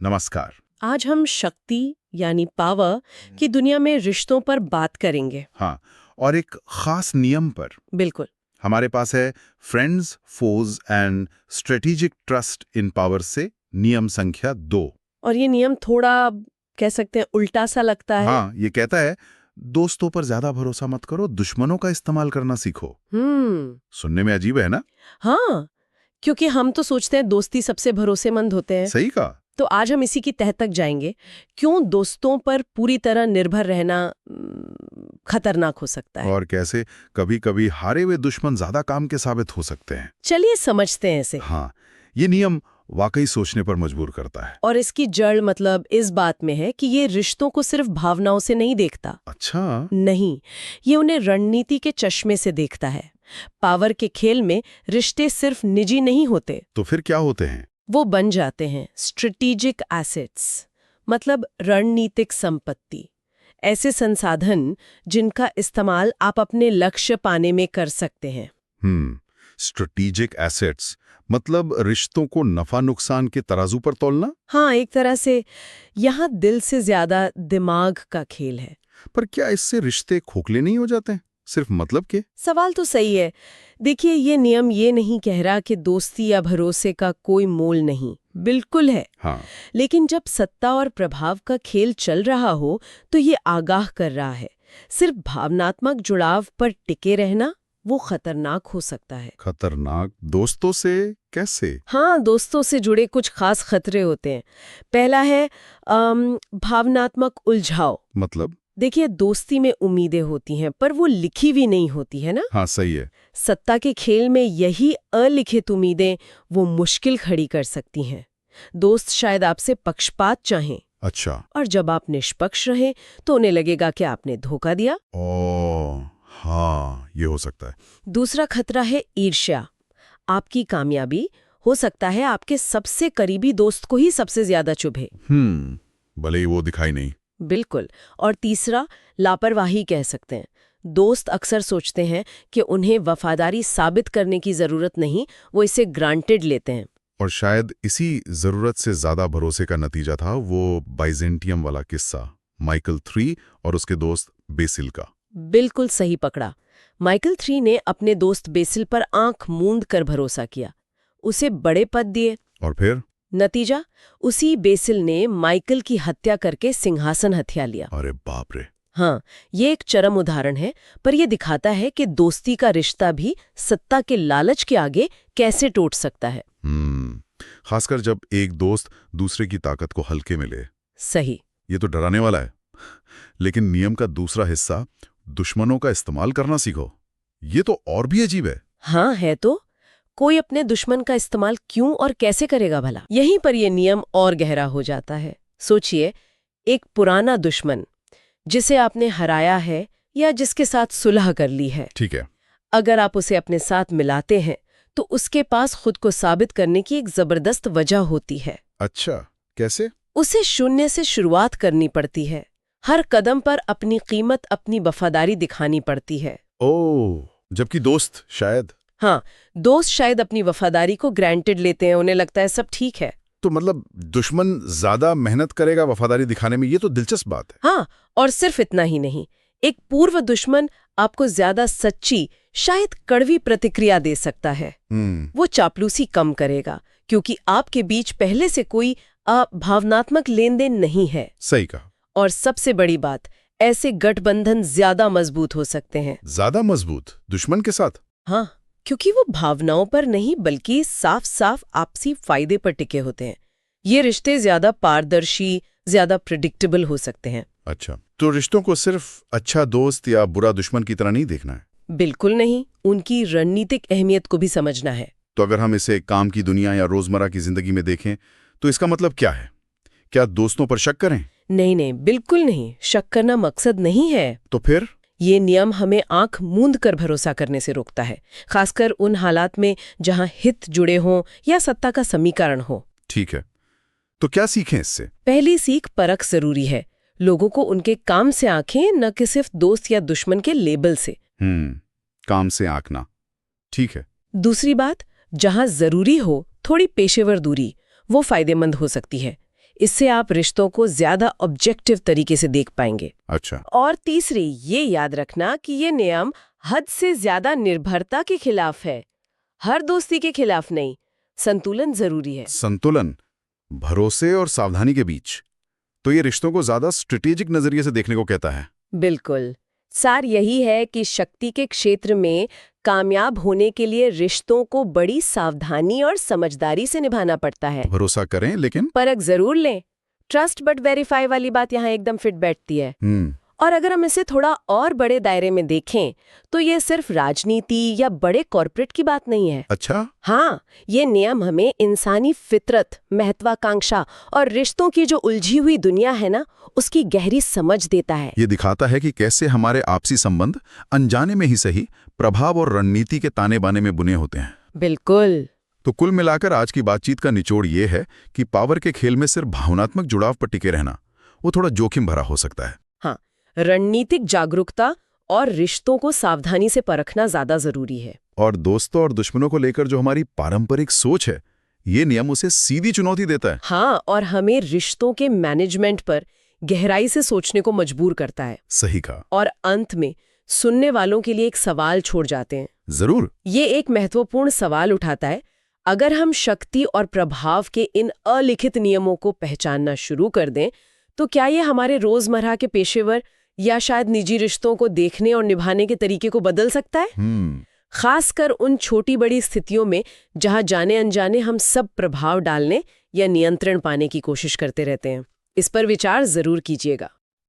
नमस्कार। आज हम शक्ति यानी पावर की दुनिया में रिश्तों पर बात करेंगे। हाँ, और एक खास नियम पर। बिल्कुल। हमारे पास है friends, foes and strategic trust in power से नियम संख्या 2। और ये नियम थोड़ा कह सकते हैं उल्टा सा लगता है। हाँ, ये कहता है दोस्तों पर ज्यादा भरोसा मत करो, दुश्मनों का इस्तेमाल करना सीखो। सुनने में अजीब है ना? हाँ, क्योंकि हम तो सोचते हैं दोस्ती सबसे भरोसेमंद होते हैं। सही कहा। तो आज हम इसी की तह तक जाएंगे, क्यों दोस्तों पर पूरी तरह निर्भर रहना खतरनाक हो सकता है। और कैसे कभी कभी हारे हुए दुश्मन ज्यादा काम के साबित हो सकते हैं। चलिए समझते हैं इसे। हाँ, ये नियम वाकई सोचने पर मजबूर करता है। और इसकी जड़ मतलब इस बात में है कि ये रिश्तों को सिर्फ भावनाओं से नहीं देखता। अच्छा। नहीं, ये उन्हें रणनीति के चश्मे से देखता है। पावर के खेल में रिश्ते सिर्फ निजी नहीं होते। तो फिर क्या होते हैं? वो बन जाते हैं स्ट्रेटेजिक एसेट्स, मतलब रणनीतिक संपत्ति। ऐसे संसाधन जिनका इस्तेमाल आप अपने लक्ष्य पाने में कर सकते हैं। स्ट्रेटेजिक एसेट्स मतलब रिश्तों को नफा नुकसान के तराजू पर तोलना। हाँ, एक तरह से यहाँ दिल से ज्यादा दिमाग का खेल है। पर क्या इससे रिश्ते खोखले नहीं हो जाते हैं, सिर्फ मतलब के? सवाल तो सही है। देखिए, ये नियम ये नहीं कह रहा कि दोस्ती या भरोसे का कोई मोल नहीं, बिल्कुल है। हाँ। लेकिन जब सत्ता और प्रभाव का खेल चल रहा हो तो ये आगाह कर रहा है, सिर्फ भावनात्मक जुड़ाव पर टिके रहना वो खतरनाक हो सकता है। खतरनाक? दोस्तों से कैसे? हाँ, दोस्तों से जुड़े कुछ खास खतरे होते हैं। पहला है भावनात्मक उलझाव। मतलब? देखिए, दोस्ती में उम्मीदें होती हैं पर वो लिखी हुई नहीं होती है ना। हाँ, सही है। सत्ता के खेल में यही अलिखित उम्मीदें वो मुश्किल खड़ी कर सकती हैं। दोस्त शायद आपसे पक्षपात चाहें। अच्छा। और जब आप निष्पक्ष रहें तो उन्हें लगेगा कि आपने धोखा दिया। ओह, हाँ, ये हो सकता है। दूसरा खतरा है ईर्ष्या। आपकी कामयाबी हो सकता है आपके सबसे करीबी दोस्त को ही सबसे ज्यादा चुभे। भले ही वो दिखाई नहीं। बिल्कुल। और तीसरा, लापरवाही कह सकते हैं। दोस्त अक्सर सोचते हैं कि उन्हें वफादारी साबित करने की जरूरत नहीं, वो इसे ग्रांटेड लेते हैं। और शायद इसी जरूरत से ज्यादा भरोसे का नतीजा था वो बाइजेंटियम वाला किस्सा, माइकल 3 और उसके दोस्त बेसिल का। बिल्कुल सही पकड़ा। माइकल 3 ने अपने दोस्त बेसिल पर आंख मूंद कर भरोसा किया, उसे बड़े पद दिए। और फिर? नतीजा, उसी बेसिल ने माइकल की हत्या करके सिंहासन हथिया लिया। अरे बाप रे। हाँ, ये एक चरम उदाहरण है, पर यह दिखाता है कि दोस्ती का रिश्ता भी सत्ता के लालच के आगे कैसे टूट सकता है। खासकर जब एक दोस्त दूसरे की ताकत को हल्के में ले। सही। ये तो डराने वाला है। लेकिन नियम का दूसरा हिस्सा, दुश्मनों का इस्तेमाल करना सीखो, ये तो और भी अजीब है। हाँ, है तो। कोई अपने दुश्मन का इस्तेमाल क्यों और कैसे करेगा भला? यहीं पर यह नियम और गहरा हो जाता है। सोचिए, एक पुराना दुश्मन जिसे आपने हराया है या जिसके साथ सुलह कर ली है। ठीक है। अगर आप उसे अपने साथ मिलाते हैं तो उसके पास खुद को साबित करने की एक जबरदस्त वजह होती है। अच्छा, कैसे? उसे शून्य से शुरुआत करनी पड़ती है। हर कदम पर अपनी कीमत, अपनी वफादारी दिखानी पड़ती है। ओह, जबकि दोस्त शायद? हाँ, दोस्त शायद अपनी वफादारी को ग्रांटेड लेते हैं, उन्हें लगता है सब ठीक है। तो मतलब दुश्मन ज्यादा मेहनत करेगा वफादारी दिखाने में, ये तो दिलचस्प बात है। हाँ, और सिर्फ इतना ही नहीं, एक पूर्व दुश्मन आपको ज्यादा सच्ची, शायद कड़वी प्रतिक्रिया दे सकता है। वो चापलूसी कम करेगा क्योंकि आपके बीच पहले से कोई भावनात्मक लेन देन नहीं है। सही कहा। और सबसे बड़ी बात, ऐसे गठबंधन ज्यादा मजबूत हो सकते हैं। ज्यादा मजबूत दुश्मन के साथ? हाँ, क्योंकि वो भावनाओं पर नहीं बल्कि साफ साफ आपसी फायदे पर टिके होते हैं। ये रिश्ते ज्यादा पारदर्शी, ज्यादा प्रिडिक्टेबल हो सकते हैं। अच्छा, तो रिश्तों को सिर्फ अच्छा दोस्त या बुरा दुश्मन की तरह नहीं देखना है? बिल्कुल नहीं, उनकी रणनीतिक अहमियत को भी समझना है। तो अगर हम इसे काम की दुनिया या रोजमर्रा की जिंदगी में देखें तो इसका मतलब क्या है? क्या दोस्तों पर शक करें? नहीं नहीं, बिल्कुल नहीं। शक करना मकसद नहीं है। तो फिर? ये नियम हमें आंख मूंद कर भरोसा करने से रोकता है, खासकर उन हालात में जहां हित जुड़े हों या सत्ता का समीकरण हो। ठीक है, तो क्या सीखें इससे? पहली सीख परख जरूरी है। लोगों को उनके काम से आंखें, न कि सिर्फ दोस्त या दुश्मन के लेबल से। काम से आंकना, ठीक है। दूसरी बात, जहां जरूरी हो थोड़ी पेशेवर दूरी, वो फायदेमंद हो सकती है। इससे आप रिश्तों को ज्यादा ऑब्जेक्टिव तरीके से देख पाएंगे। अच्छा। और तीसरी, ये याद रखना कि ये नियम हद से ज्यादा निर्भरता के खिलाफ है, हर दोस्ती के खिलाफ नहीं। संतुलन जरूरी है। संतुलन, भरोसे और सावधानी के बीच। तो ये रिश्तों को ज्यादा स्ट्रेटेजिक नजरिए से देखने को कहता है। बिल्कुल। सार यही है कि शक्ति के क्षेत्र में कामयाब होने के लिए रिश्तों को बड़ी सावधानी और समझदारी से निभाना पड़ता है। भरोसा करें लेकिन परख जरूर लें। ट्रस्ट बट वेरीफाई वाली बात यहाँ एकदम फिट बैठती है। और अगर हम इसे थोड़ा और बड़े दायरे में देखें तो ये सिर्फ राजनीति या बड़े कॉर्पोरेट की बात नहीं है। अच्छा। हाँ, ये नियम हमें इंसानी फितरत, महत्वाकांक्षा और रिश्तों की जो उलझी हुई दुनिया है ना, उसकी गहरी समझ देता है। ये दिखाता है कि कैसे हमारे आपसी संबंध अनजाने में ही सही प्रभाव और रणनीति के ताने बाने में बुने होते हैं। बिल्कुल। तो कुल मिलाकर आज की बातचीत का निचोड़ ये है कि पावर के खेल में सिर्फ भावनात्मक जुड़ाव पर टिके रहना वो थोड़ा जोखिम भरा हो सकता है। हाँ, रणनीतिक जागरूकता और रिश्तों को सावधानी से परखना ज्यादा जरूरी है। और दोस्तों और दुश्मनों को लेकर जो हमारी पारंपरिक सोच है, ये नियम उसे सीधी चुनौती देता है। हाँ, और हमें रिश्तों के मैनेजमेंट पर गहराई से सोचने को मजबूर करता है। सही कहा। और अंत में सुनने वालों के लिए एक सवाल छोड़ जाते हैं। जरूर। ये एक महत्वपूर्ण सवाल उठाता है, अगर हम शक्ति और प्रभाव के इन अलिखित नियमों को पहचानना शुरू कर दें तो क्या ये हमारे रोजमर्रा के पेशेवर या शायद निजी रिश्तों को देखने और निभाने के तरीके को बदल सकता है? खासकर उन छोटी बड़ी स्थितियों में जहां जाने अनजाने हम सब प्रभाव डालने या नियंत्रण पाने की कोशिश करते रहते हैं। इस पर विचार जरूर कीजिएगा।